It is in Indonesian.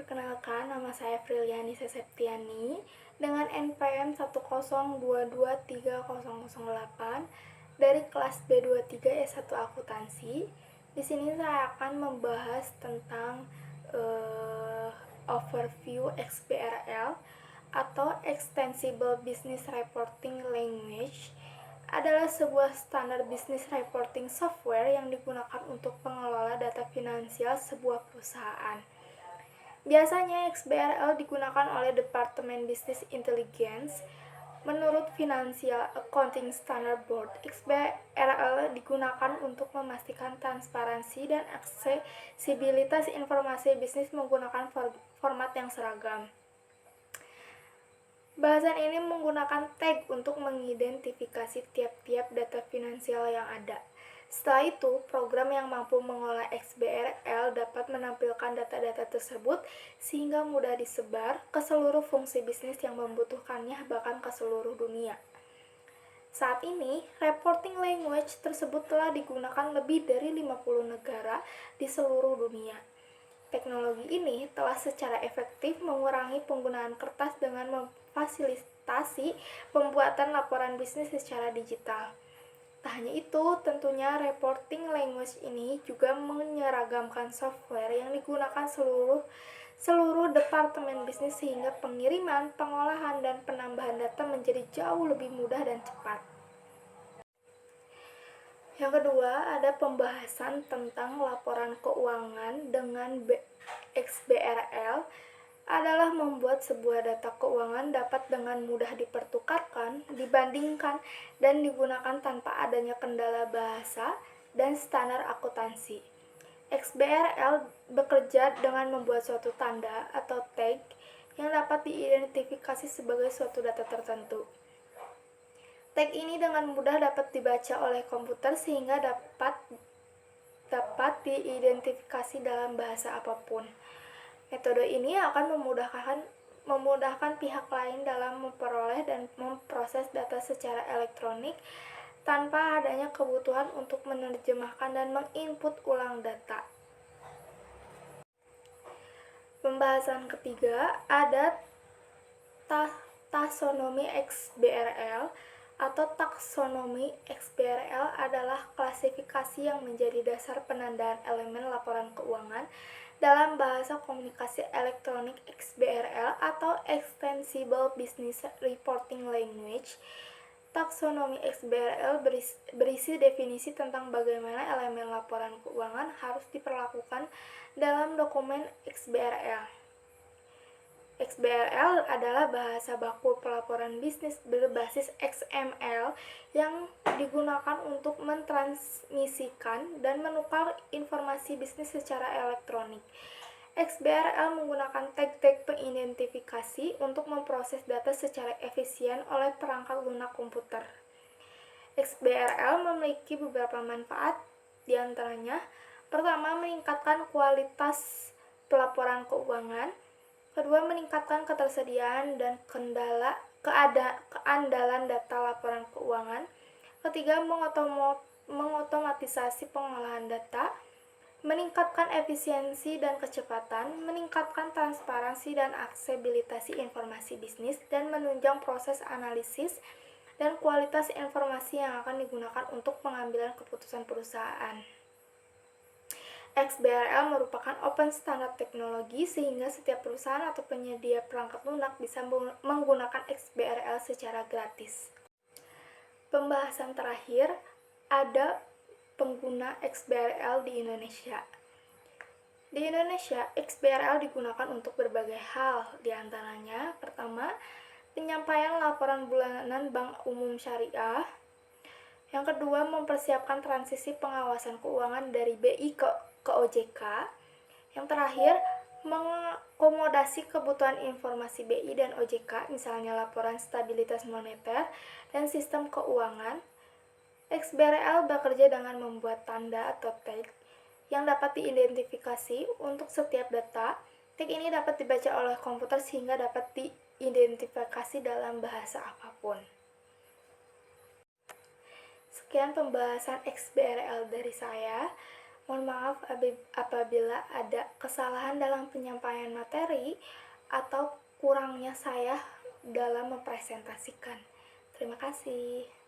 Perkenalkan, nama saya Friliani Seseptiani dengan NPM 102230008 dari kelas B23 S1 Akuntansi. Di sini saya akan membahas tentang overview XBRL atau Extensible Business Reporting Language adalah sebuah standar business reporting software yang digunakan untuk pengelola data finansial sebuah perusahaan. Biasanya XBRL digunakan oleh Departemen Business Intelligence. Menurut Financial Accounting Standard Board, XBRL digunakan untuk memastikan transparansi dan aksesibilitas informasi bisnis menggunakan format yang seragam. Bahasan ini menggunakan tag untuk mengidentifikasi tiap-tiap data finansial yang ada. Setelah itu, program yang mampu mengolah XBRL dapat menampilkan data-data tersebut sehingga mudah disebar ke seluruh fungsi bisnis yang membutuhkannya, bahkan ke seluruh dunia. Saat ini, reporting language tersebut telah digunakan lebih dari 50 negara di seluruh dunia. Teknologi ini telah secara efektif mengurangi penggunaan kertas dengan memfasilitasi pembuatan laporan bisnis secara digital. Tak hanya itu, tentunya reporting language ini juga menyeragamkan software yang digunakan seluruh departemen bisnis sehingga pengiriman, pengolahan, dan penambahan data menjadi jauh lebih mudah dan cepat. Yang kedua, ada pembahasan tentang laporan keuangan dengan XBRL adalah membuat sebuah data keuangan dapat dengan mudah dipertukarkan, dibandingkan, dan digunakan tanpa adanya kendala bahasa dan standar akuntansi. XBRL bekerja dengan membuat suatu tanda atau tag yang dapat diidentifikasi sebagai suatu data tertentu. Tag ini dengan mudah dapat dibaca oleh komputer sehingga dapat diidentifikasi dalam bahasa apapun. Metode ini akan memudahkan pihak lain dalam memperoleh dan memproses data secara elektronik tanpa adanya kebutuhan untuk menerjemahkan dan menginput ulang data. Pembahasan ketiga ada taksonomi XBRL atau taksonomi XBRL adalah klasifikasi yang menjadi dasar penandaan elemen laporan keuangan dalam bahasa komunikasi elektronik XBRL atau Extensible Business Reporting Language. Taksonomi XBRL berisi definisi tentang bagaimana elemen laporan keuangan harus diperlakukan dalam dokumen XBRL. XBRL adalah bahasa baku pelaporan bisnis berbasis XML yang digunakan untuk mentransmisikan dan menukar informasi bisnis secara elektronik. XBRL menggunakan tag-tag pengidentifikasi untuk memproses data secara efisien oleh perangkat lunak komputer. XBRL memiliki beberapa manfaat, diantaranya: pertama, meningkatkan kualitas pelaporan keuangan. Kedua, meningkatkan ketersediaan dan keandalan data laporan keuangan. Ketiga, mengotomatisasi pengolahan data, meningkatkan efisiensi dan kecepatan, meningkatkan transparansi dan aksesibilitas informasi bisnis, dan menunjang proses analisis dan kualitas informasi yang akan digunakan untuk pengambilan keputusan perusahaan. XBRL merupakan open standard teknologi sehingga setiap perusahaan atau penyedia perangkat lunak bisa menggunakan XBRL secara gratis. Pembahasan terakhir ada pengguna XBRL di Indonesia. Di Indonesia, XBRL digunakan untuk berbagai hal, diantaranya: pertama, penyampaian laporan bulanan Bank Umum Syariah. Yang kedua, mempersiapkan transisi pengawasan keuangan dari BI ke OJK. Yang terakhir, mengakomodasi kebutuhan informasi BI dan OJK, misalnya laporan stabilitas moneter dan sistem keuangan. XBRL bekerja dengan membuat tanda atau tag yang dapat diidentifikasi untuk setiap data. Tag ini dapat dibaca oleh komputer sehingga dapat diidentifikasi dalam bahasa apapun. Sekian pembahasan XBRL dari saya. Mohon maaf apabila ada kesalahan dalam penyampaian materi atau kurangnya saya dalam mempresentasikan. Terima kasih.